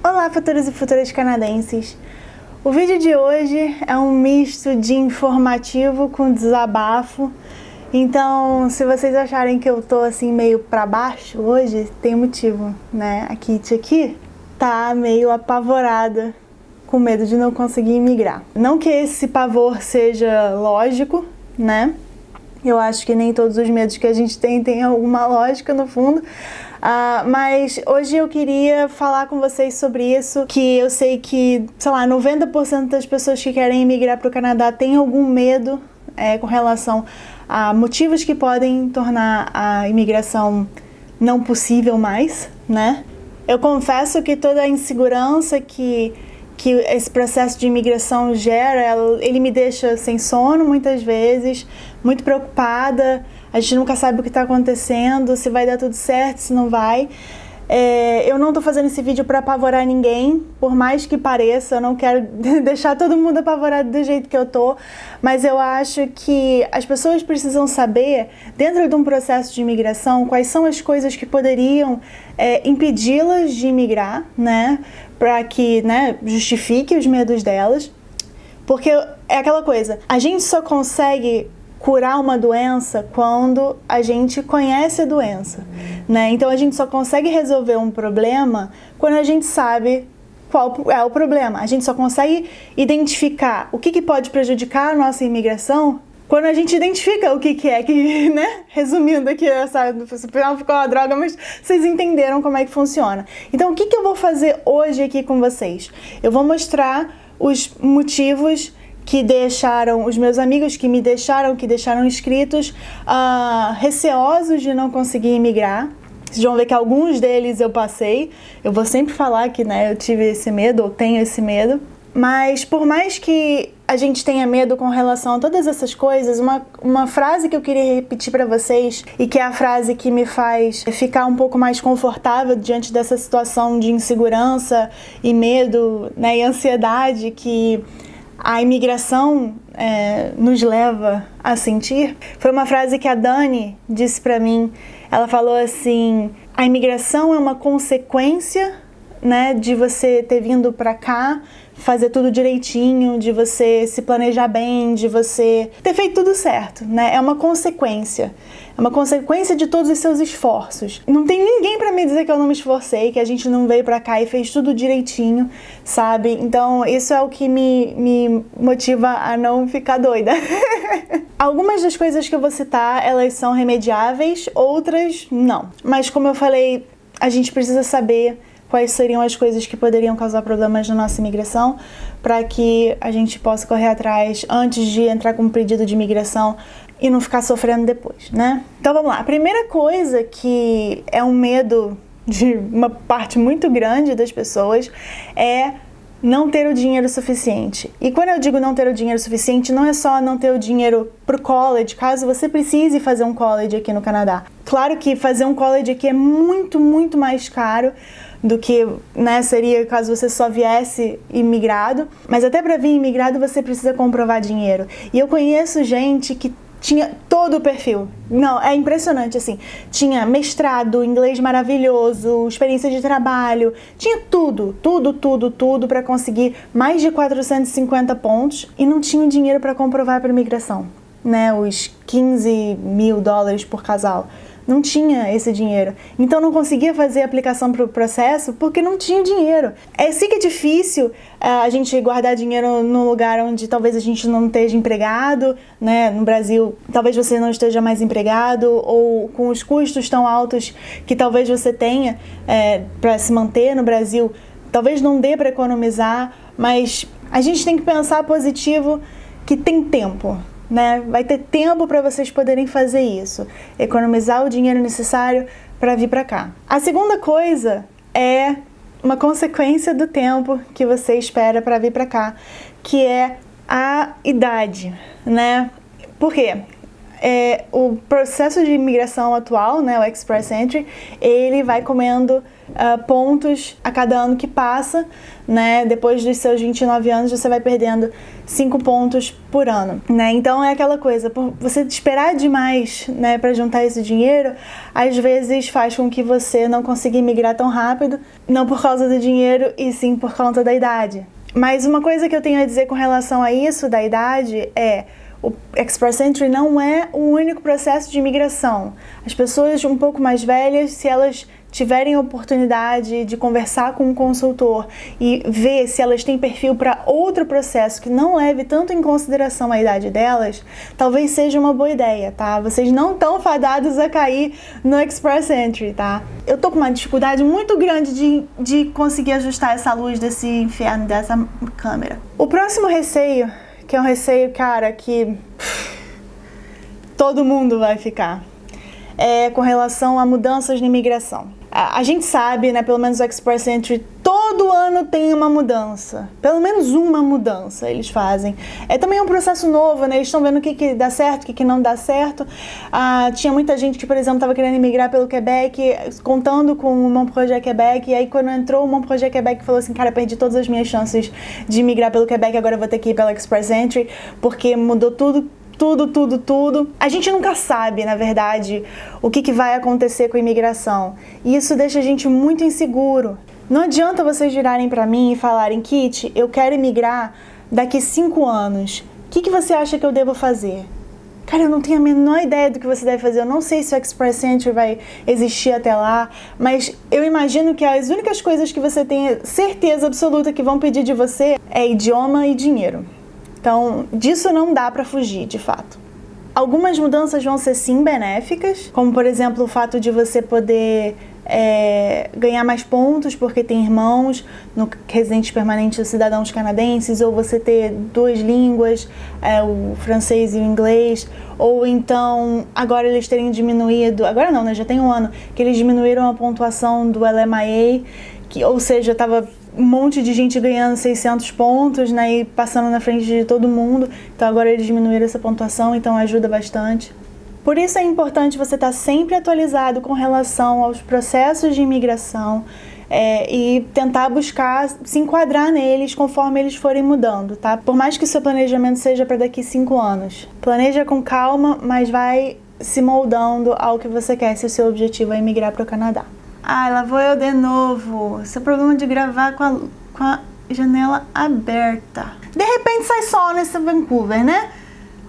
Olá, futuros e futuras canadenses! O vídeo de hoje é um misto de informativo com desabafo. Então, se vocês acharem que eu tô assim meio pra baixo hoje, tem motivo, né? A Kitty aqui tá meio apavorada, com medo de não conseguir imigrar. Não que esse pavor seja lógico, né? Eu acho que nem todos os medos que a gente tem alguma lógica no fundo. Mas hoje eu queria falar com vocês sobre isso, que eu sei que, sei lá, 90% das pessoas que querem emigrar para o Canadá têm algum medo com relação a motivos que podem tornar a imigração não possível mais, né? Eu confesso que toda a insegurança que esse processo de imigração gera, ele me deixa sem sono muitas vezes, muito preocupada. A gente nunca sabe o que está acontecendo, se vai dar tudo certo, se não vai. Eu não estou fazendo esse vídeo para apavorar ninguém, por mais que pareça, eu não quero deixar todo mundo apavorado do jeito que eu tô, mas eu acho que as pessoas precisam saber, dentro de um processo de imigração, quais são as coisas que poderiam impedi-las de imigrar, né, para que, né, justifique os medos delas, porque é aquela coisa, a gente só consegue curar uma doença quando a gente conhece a doença, né? Então a gente só consegue resolver um problema quando a gente sabe qual é o problema. A gente só consegue identificar o que pode prejudicar a nossa imigração quando a gente identifica o que é que, né? Resumindo aqui, no final ficou uma droga, mas vocês entenderam como é que funciona. Então o que eu vou fazer hoje aqui com vocês? Eu vou mostrar os motivos que deixaram, os meus amigos que deixaram inscritos receosos de não conseguir imigrar. Vocês vão ver que alguns deles eu passei. Eu vou sempre falar que, né, eu tive esse medo, ou tenho esse medo. Mas por mais que a gente tenha medo com relação a todas essas coisas, uma frase que eu queria repetir para vocês, e que é a frase que me faz ficar um pouco mais confortável diante dessa situação de insegurança e medo, né, e ansiedade que a imigração nos leva a sentir, foi uma frase que a Dani disse pra mim. Ela falou assim: a imigração é uma consequência, né, de você ter vindo pra cá, fazer tudo direitinho, de você se planejar bem, de você ter feito tudo certo, né? É uma consequência. É uma consequência de todos os seus esforços. Não tem ninguém pra me dizer que eu não me esforcei, que a gente não veio pra cá e fez tudo direitinho, sabe? Então, isso é o que me motiva a não ficar doida. Algumas das coisas que eu vou citar, elas são remediáveis, outras não. Mas, como eu falei, a gente precisa saber quais seriam as coisas que poderiam causar problemas na nossa imigração, para que a gente possa correr atrás antes de entrar com um pedido de imigração e não ficar sofrendo depois, né? Então vamos lá. A primeira coisa que é um medo de uma parte muito grande das pessoas é não ter o dinheiro suficiente. E quando eu digo não ter o dinheiro suficiente, não é só não ter o dinheiro pro college, caso você precise fazer um college aqui no Canadá. Claro que fazer um college aqui é muito, muito mais caro do que, né, seria caso você só viesse imigrado. Mas até para vir imigrado você precisa comprovar dinheiro. E eu conheço gente que tinha todo o perfil. Não, é impressionante, assim. Tinha mestrado, inglês maravilhoso, experiência de trabalho, tinha tudo para conseguir mais de 450 pontos e não tinha dinheiro para comprovar para imigração, né? Os 15 mil dólares por casal. Não tinha esse dinheiro. Então não conseguia fazer a aplicação para o processo porque não tinha dinheiro. Sim que é difícil a gente guardar dinheiro num lugar onde talvez a gente não esteja empregado, né? No Brasil, talvez você não esteja mais empregado, ou com os custos tão altos que talvez você tenha para se manter no Brasil, talvez não dê para economizar, mas a gente tem que pensar positivo, que tem tempo, né? Vai ter tempo para vocês poderem fazer isso, economizar o dinheiro necessário para vir para cá. A segunda coisa é uma consequência do tempo que você espera para vir para cá, que é a idade, né? Por quê? o processo de imigração atual, né, o Express Entry, ele vai comendo pontos a cada ano que passa, né? Depois dos seus 29 anos, você vai perdendo 5 pontos por ano, né? Então é aquela coisa, por você esperar demais, né, para juntar esse dinheiro, às vezes faz com que você não consiga imigrar tão rápido, não por causa do dinheiro, e sim por conta da idade. Mas uma coisa que eu tenho a dizer com relação a isso da idade é: o Express Entry não é o único processo de imigração. As pessoas um pouco mais velhas, se elas tiverem a oportunidade de conversar com um consultor e ver se elas têm perfil para outro processo que não leve tanto em consideração a idade delas, talvez seja uma boa ideia, tá? Vocês não estão fadados a cair no Express Entry, tá? Eu tô com uma dificuldade muito grande de conseguir ajustar essa luz desse inferno dessa câmera. O próximo receio, que é um receio, cara, que todo mundo vai ficar, é com relação a mudanças na imigração. A gente sabe, né, pelo menos o Express Entry, todo ano tem uma mudança. Pelo menos uma mudança eles fazem. Também é um processo novo, né? Eles estão vendo o que dá certo, o que não dá certo. Tinha muita gente que, por exemplo, estava querendo imigrar pelo Quebec, contando com o Mon Projet Quebec, e aí quando entrou o Mon Projet Quebec, falou assim: cara, perdi todas as minhas chances de imigrar pelo Quebec, agora eu vou ter que ir pela Express Entry, porque mudou tudo. A gente nunca sabe, na verdade, o que vai acontecer com a imigração. E isso deixa a gente muito inseguro. Não adianta vocês virarem pra mim e falarem: Kit, eu quero imigrar daqui 5 anos. O que você acha que eu devo fazer? Cara, eu não tenho a menor ideia do que você deve fazer. Eu não sei se o Express Entry vai existir até lá, mas eu imagino que as únicas coisas que você tem certeza absoluta que vão pedir de você é idioma e dinheiro. Então, disso não dá para fugir, de fato. Algumas mudanças vão ser sim benéficas, como por exemplo o fato de você poder ganhar mais pontos porque tem irmãos no residentes permanentes ou cidadãos canadenses, ou você ter 2 línguas, o francês e o inglês, ou então agora eles terem diminuído, agora não, né, já tem um ano que eles diminuíram a pontuação do LMIA, ou seja, estava um monte de gente ganhando 600 pontos, né, e passando na frente de todo mundo. Então agora eles diminuíram essa pontuação, então ajuda bastante. Por isso é importante você estar sempre atualizado com relação aos processos de imigração e tentar buscar se enquadrar neles conforme eles forem mudando, tá? Por mais que o seu planejamento seja para daqui 5 anos. Planeja com calma, mas vai se moldando ao que você quer, se o seu objetivo é imigrar para o Canadá. Ai, lá vou eu de novo. Esse é o problema de gravar com a janela aberta. De repente sai sol nesse Vancouver, né?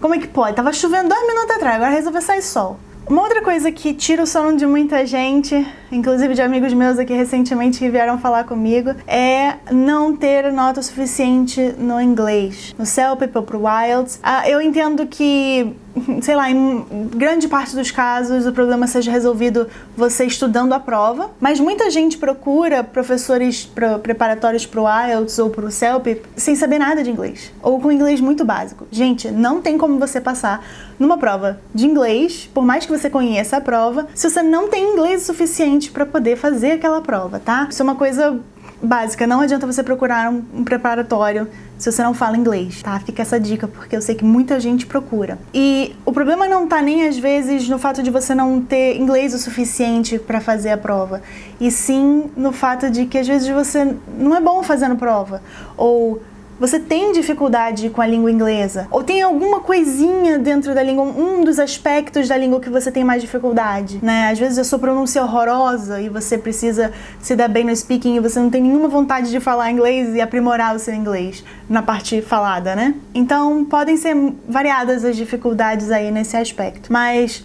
Como é que pode? Tava chovendo 2 minutos atrás, agora resolveu sair sol. Uma outra coisa que tira o sono de muita gente, inclusive de amigos meus aqui recentemente que vieram falar comigo, é não ter nota suficiente no inglês, no CELPIP ou pro IELTS. Eu entendo que, sei lá, em grande parte dos casos o problema seja resolvido você estudando a prova, mas muita gente procura professores preparatórios pro IELTS ou pro CELPIP sem saber nada de inglês, ou com inglês muito básico. Gente, não tem como você passar numa prova de inglês, por mais que você conheça a prova, se você não tem inglês suficiente para poder fazer aquela prova, tá? Isso é uma coisa básica, não adianta você procurar um preparatório se você não fala inglês, tá? Fica essa dica, porque eu sei que muita gente procura. E o problema não tá nem às vezes no fato de você não ter inglês o suficiente para fazer a prova, e sim no fato de que às vezes você não é bom fazendo prova, ou você tem dificuldade com a língua inglesa, ou tem alguma coisinha dentro da língua, um dos aspectos da língua que você tem mais dificuldade, né? Às vezes a sua pronúncia é horrorosa e você precisa se dar bem no speaking e você não tem nenhuma vontade de falar inglês e aprimorar o seu inglês na parte falada, né? Então podem ser variadas as dificuldades aí nesse aspecto, mas,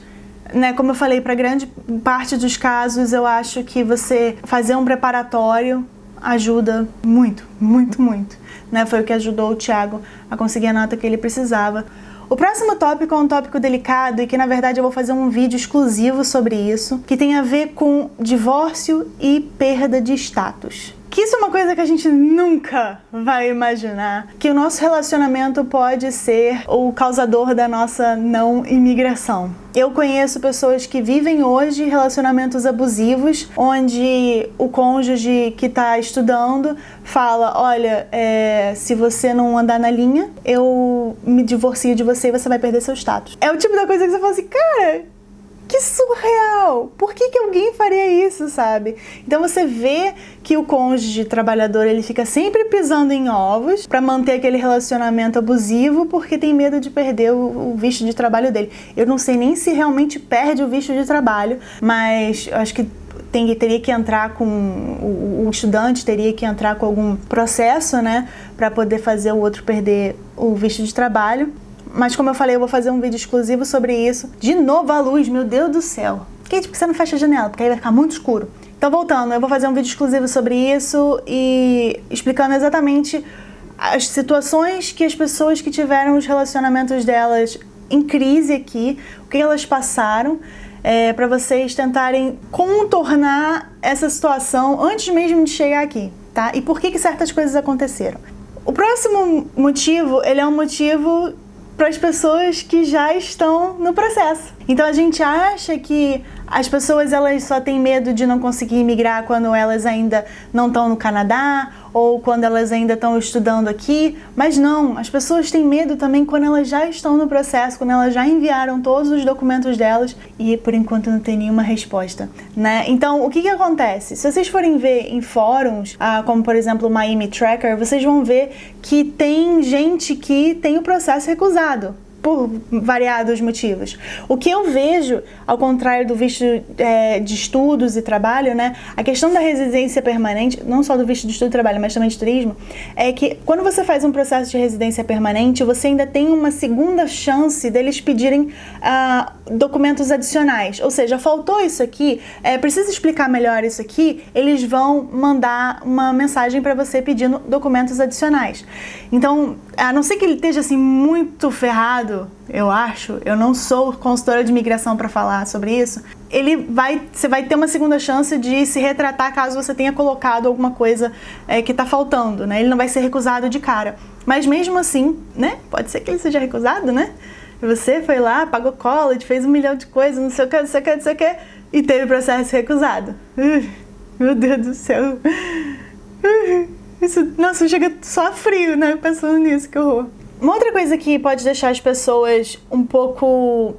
né, como eu falei, para grande parte dos casos eu acho que você fazer um preparatório ajuda muito, muito, muito. Né, foi o que ajudou o Thiago a conseguir a nota que ele precisava. O próximo tópico é um tópico delicado e que, na verdade, eu vou fazer um vídeo exclusivo sobre isso, que tem a ver com divórcio e perda de status. que isso é uma coisa que a gente nunca vai imaginar, que o nosso relacionamento pode ser o causador da nossa não imigração. Eu conheço pessoas que vivem hoje relacionamentos abusivos, onde o cônjuge que está estudando fala, olha, se você não andar na linha, eu me divorcio de você e você vai perder seu status. É o tipo da coisa que você fala assim, cara, que surreal! Por que alguém faria isso, sabe? Então você vê que o cônjuge trabalhador, ele fica sempre pisando em ovos para manter aquele relacionamento abusivo porque tem medo de perder o visto de trabalho dele. Eu não sei nem se realmente perde o visto de trabalho, mas eu acho que teria que entrar com o estudante, teria que entrar com algum processo, né, para poder fazer o outro perder o visto de trabalho. Mas como eu falei, eu vou fazer um vídeo exclusivo sobre isso. De novo a luz, meu Deus do céu. Kate, por que você não fecha a janela? Porque aí vai ficar muito escuro. Então voltando, eu vou fazer um vídeo exclusivo sobre isso e explicando exatamente as situações que as pessoas que tiveram os relacionamentos delas em crise aqui, o que elas passaram, para vocês tentarem contornar essa situação antes mesmo de chegar aqui, tá? E por que certas coisas aconteceram. O próximo motivo, ele é um motivo para as pessoas que já estão no processo. Então a gente acha que as pessoas elas só têm medo de não conseguir imigrar quando elas ainda não estão no Canadá ou quando elas ainda estão estudando aqui, mas não, as pessoas têm medo também quando elas já estão no processo, quando elas já enviaram todos os documentos delas e por enquanto não tem nenhuma resposta, né? Então o que acontece? Se vocês forem ver em fóruns, como por exemplo o Miami Tracker, vocês vão ver que tem gente que tem o processo recusado por variados motivos. O que eu vejo, ao contrário do visto de estudos e trabalho, né, a questão da residência permanente, não só do visto de estudo e trabalho, mas também de turismo, é que quando você faz um processo de residência permanente, você ainda tem uma segunda chance deles pedirem documentos adicionais. Ou seja, faltou isso aqui, precisa explicar melhor isso aqui, eles vão mandar uma mensagem para você pedindo documentos adicionais. Então, a não ser que ele esteja assim muito ferrado, eu acho, eu não sou consultora de imigração para falar sobre isso, você vai ter uma segunda chance de se retratar caso você tenha colocado alguma coisa que está faltando, né? Ele não vai ser recusado de cara. Mas mesmo assim, né? Pode ser que ele seja recusado, né? Você foi lá, pagou college, fez 1 milhão de coisas, não sei o que, não sei o que, não sei o que, e teve processo recusado. Meu Deus do céu. Isso, nossa, chega só frio, né? Pensando nisso, que horror. Uma outra coisa que pode deixar as pessoas um pouco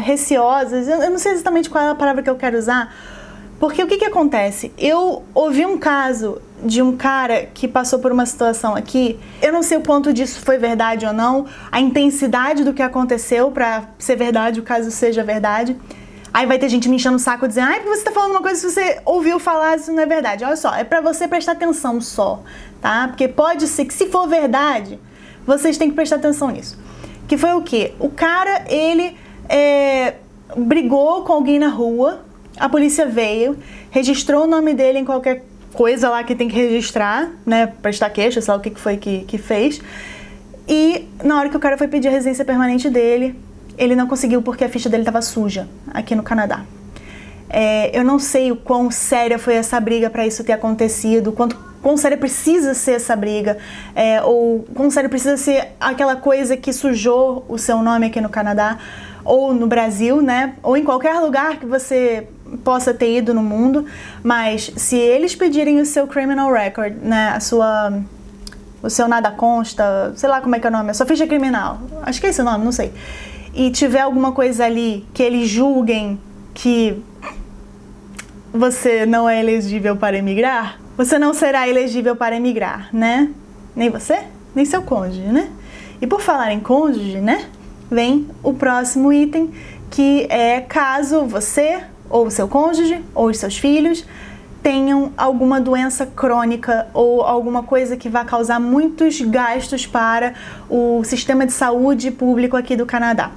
receosas, eu não sei exatamente qual é a palavra que eu quero usar, porque o que acontece? Eu ouvi um caso de um cara que passou por uma situação aqui, eu não sei o quanto disso foi verdade ou não, a intensidade do que aconteceu pra ser verdade, o caso seja verdade. Aí vai ter gente me enchendo o saco dizendo, por que você tá falando uma coisa que você ouviu falar, isso não é verdade. Olha só, é pra você prestar atenção só, tá? Porque pode ser que se for verdade, vocês têm que prestar atenção nisso. Que foi o quê? O cara, ele brigou com alguém na rua, a polícia veio, registrou o nome dele em qualquer coisa lá que tem que registrar, né? Prestar queixa, sei lá o que foi que fez. E na hora que o cara foi pedir a residência permanente dele, ele não conseguiu porque a ficha dele estava suja aqui no Canadá. Eu não sei o quão séria foi essa briga para isso ter acontecido, quão séria precisa ser essa briga, ou quão séria precisa ser aquela coisa que sujou o seu nome aqui no Canadá, ou no Brasil, né? Ou em qualquer lugar que você possa ter ido no mundo. Mas se eles pedirem o seu criminal record, né? O seu nada consta, sei lá como é que é o nome, a sua ficha criminal, acho que é esse o nome, não sei. E tiver alguma coisa ali que eles julguem que você não é elegível para emigrar, você não será elegível para emigrar, né? Nem você, nem seu cônjuge, né? E por falar em cônjuge, né? Vem o próximo item, que é caso você, ou seu cônjuge, ou os seus filhos, tenham alguma doença crônica ou alguma coisa que vai causar muitos gastos para o sistema de saúde público aqui do Canadá.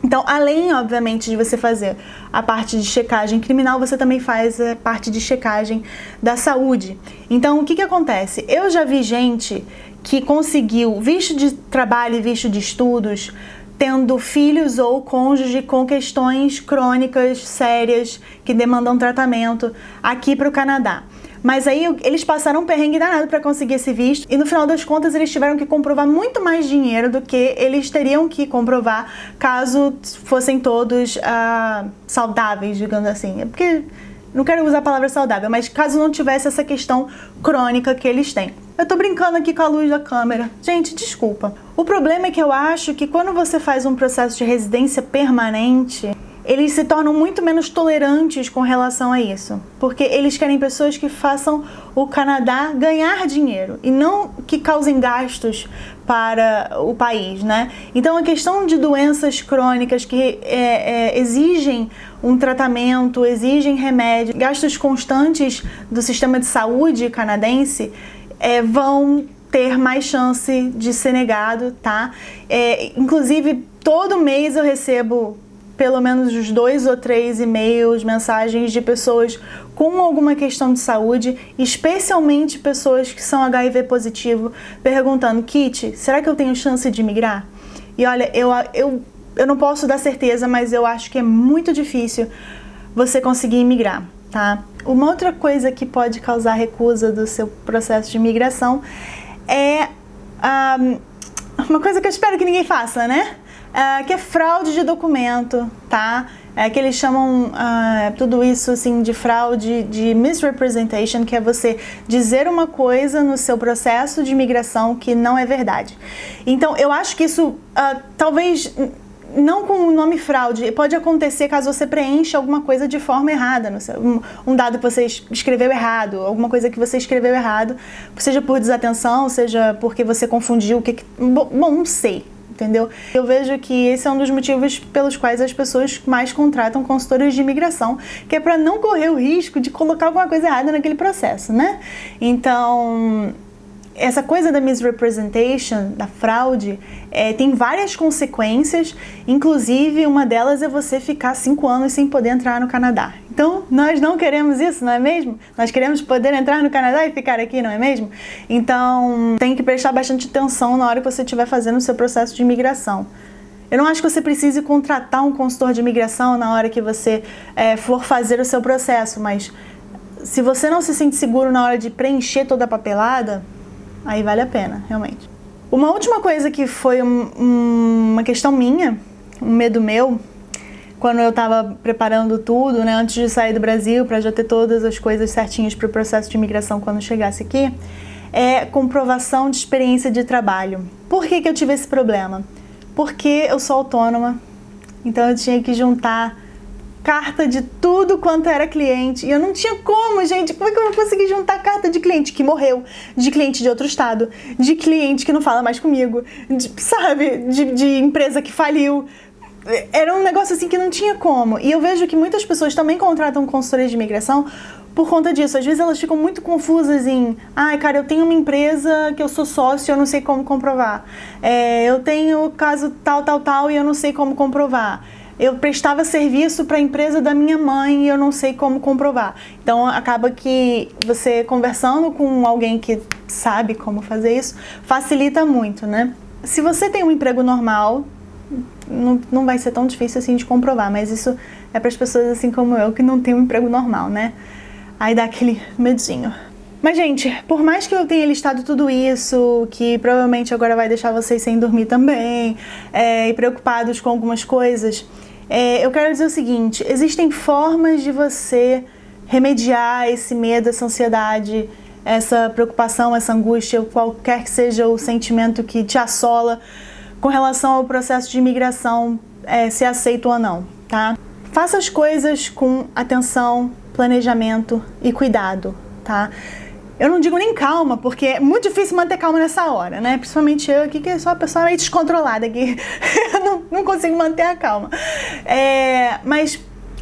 Então, além, obviamente, de você fazer a parte de checagem criminal, você também faz a parte de checagem da saúde. Então, o que acontece? Eu já vi gente que conseguiu visto de trabalho e visto de estudos tendo filhos ou cônjuge com questões crônicas sérias que demandam tratamento aqui para o Canadá. Mas aí eles passaram um perrengue danado para conseguir esse visto e no final das contas eles tiveram que comprovar muito mais dinheiro do que eles teriam que comprovar caso fossem todos saudáveis, digamos assim. É porque não quero usar a palavra saudável, mas caso não tivesse essa questão crônica que eles têm. Eu tô brincando aqui com a luz da câmera. Gente, desculpa. O problema é que eu acho que quando você faz um processo de residência permanente, eles se tornam muito menos tolerantes com relação a isso. Porque eles querem pessoas que façam o Canadá ganhar dinheiro e não que causem gastos para o país, né? Então a questão de doenças crônicas que exigem um tratamento, exigem remédio, gastos constantes do sistema de saúde canadense vão ter mais chance de ser negado, tá? Inclusive, todo mês eu recebo pelo menos uns 2 ou 3 e-mails, mensagens de pessoas com alguma questão de saúde, especialmente pessoas que são HIV positivo, perguntando: Kit, será que eu tenho chance de migrar? E olha, eu não posso dar certeza, mas eu acho que é muito difícil você conseguir imigrar, tá? Uma outra coisa que pode causar recusa do seu processo de imigração é uma coisa que eu espero que ninguém faça, né? Que é fraude de documento, tá? Que eles chamam tudo isso assim de fraude de misrepresentation, que é você dizer uma coisa no seu processo de imigração que não é verdade. Então, eu acho que isso talvez não com o nome fraude, pode acontecer caso você preencha alguma coisa de forma errada, um dado que você escreveu errado, alguma coisa que você escreveu errado, seja por desatenção, seja porque você confundiu bom, não sei. Entendeu? Eu vejo que esse é um dos motivos pelos quais as pessoas mais contratam consultores de imigração, que é para não correr o risco de colocar alguma coisa errada naquele processo, né? Então, essa coisa da misrepresentation, da fraude, tem várias consequências, inclusive uma delas é você ficar 5 anos sem poder entrar no Canadá. Então, nós não queremos isso, não é mesmo? Nós queremos poder entrar no Canadá e ficar aqui, não é mesmo? Então, tem que prestar bastante atenção na hora que você estiver fazendo o seu processo de imigração. Eu não acho que você precise contratar um consultor de imigração na hora que você for fazer o seu processo, mas se você não se sente seguro na hora de preencher toda a papelada, aí vale a pena, realmente. Uma última coisa que foi uma questão minha, um medo meu, quando eu estava preparando tudo, né, antes de sair do Brasil, para já ter todas as coisas certinhas para o processo de imigração quando chegasse aqui, é comprovação de experiência de trabalho. Por que eu tive esse problema? Porque eu sou autônoma, então eu tinha que juntar carta de tudo quanto era cliente, e eu não tinha como, gente, como é que eu vou conseguir juntar carta de cliente que morreu, de cliente de outro estado, de cliente que não fala mais comigo, de empresa que faliu. Era um negócio assim que não tinha como. E eu vejo que muitas pessoas também contratam consultoria de imigração por conta disso. Às vezes elas ficam muito confusas em: ai, cara, eu tenho uma empresa que eu sou sócio e eu não sei como comprovar. Eu tenho caso tal e eu não sei como comprovar. Eu prestava serviço para a empresa da minha mãe e eu não sei como comprovar. Então acaba que você conversando com alguém que sabe como fazer isso facilita muito, né? Se você tem um emprego normal, não vai ser tão difícil assim de comprovar, mas isso é para as pessoas assim como eu que não tem um emprego normal, né? Aí dá aquele medinho. Mas, gente, por mais que eu tenha listado tudo isso, que provavelmente agora vai deixar vocês sem dormir também, e preocupados com algumas coisas, eu quero dizer o seguinte: existem formas de você remediar esse medo, essa ansiedade, essa preocupação, essa angústia, qualquer que seja o sentimento que te assola com relação ao processo de imigração, se aceito ou não, tá? Faça as coisas com atenção, planejamento e cuidado, tá? Eu não digo nem calma, porque é muito difícil manter calma nessa hora, né? Principalmente eu aqui, que sou uma pessoa meio descontrolada aqui. Eu não consigo manter a calma. Mas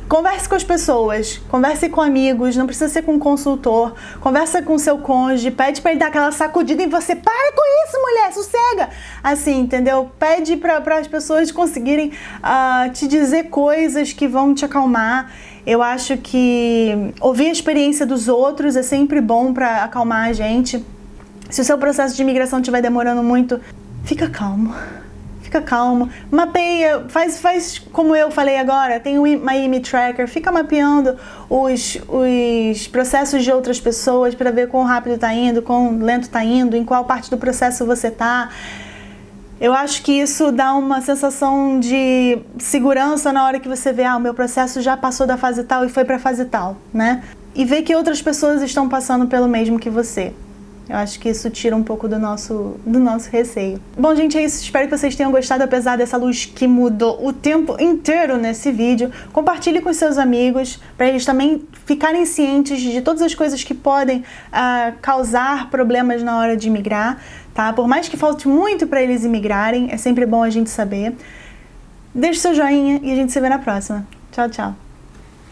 converse com as pessoas, converse com amigos, não precisa ser com um consultor. Conversa com o seu cônjuge, pede pra ele dar aquela sacudida em você. Para com isso, mulher, sossega! Assim, entendeu? Pede para as pessoas conseguirem te dizer coisas que vão te acalmar. Eu acho que ouvir a experiência dos outros é sempre bom para acalmar a gente. Se o seu processo de imigração estiver demorando muito, fica calmo. fica calmo, mapeia, faz como eu falei agora, tem o My Tracker, fica mapeando os processos de outras pessoas para ver quão rápido tá indo, quão lento tá indo, em qual parte do processo você tá. Eu acho que isso dá uma sensação de segurança na hora que você vê, o meu processo já passou da fase tal e foi para a fase tal, né? E ver que outras pessoas estão passando pelo mesmo que você. Eu acho que isso tira um pouco do nosso receio. Bom, gente, é isso. Espero que vocês tenham gostado, apesar dessa luz que mudou o tempo inteiro nesse vídeo. Compartilhe com seus amigos, para eles também ficarem cientes de todas as coisas que podem causar problemas na hora de migrar, tá? Por mais que falte muito para eles imigrarem, é sempre bom a gente saber. Deixe seu joinha e a gente se vê na próxima. Tchau, tchau.